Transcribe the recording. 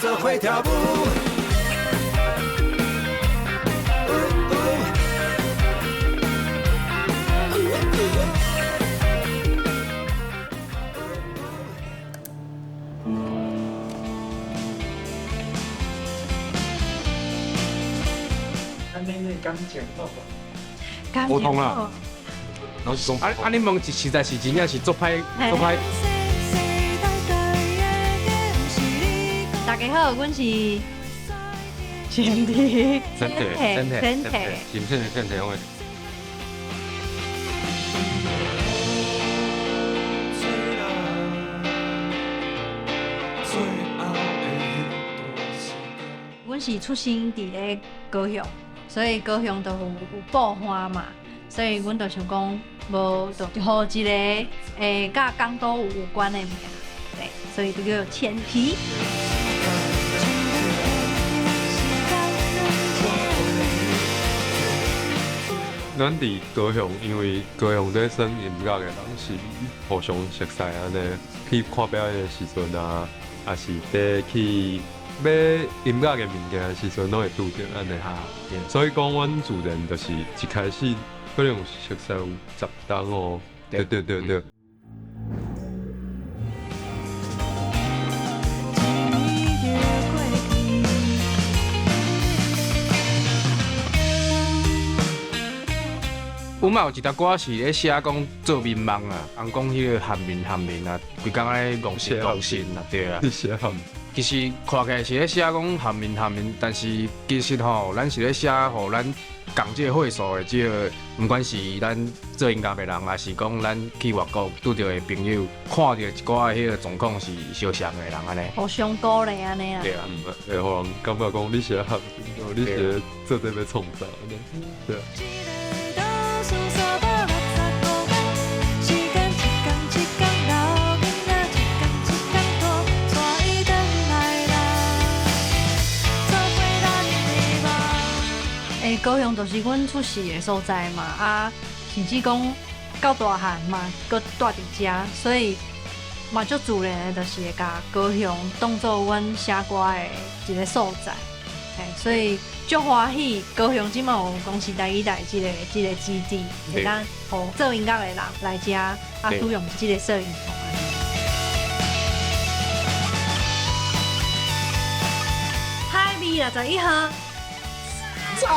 做伙跳舞。感情好不？沟通啦。拢是讲你问实在是真正是做歹。大家好，阮是前提身体，我。阮是出生伫咧高雄，所以高雄就有爆花嘛，所以阮就想讲，无就好一个甲港都有关的名，对，所以就叫前提。咱伫高雄，因为高雄在耍音乐的人是互相熟悉安尼，去看表演的时阵啊，也是去买音乐的物件的时阵，拢会拄着安尼。所以讲，阮自然就是一开始可能有熟悉有10档哦。对。有嘛有一条歌是咧写讲做面盲啊，人讲迄个含面啊，规工咧戆神啊，对啊。写含。其实看起来是咧写讲含面，但是其实吼，咱是咧写互咱共这个岁数的这个，不管是咱做音乐的人，还是讲咱去外国拄到的朋友，看到一寡迄个状况是相像的人安尼。互相鼓励安尼啊。对啊，会互人感觉讲你写含，你写做这要创造安尼，对啊。高雄就是阮出世的所在嘛，啊，甚至讲到大汉嘛，搁住伫遮，所以嘛足自然的，就是会甲高雄当做阮写歌的一个所在，所以足欢喜高雄即马有公司台语台即个基地，会当互做音乐的人来遮，啊，使用即个摄影棚。嗨，261号。赞！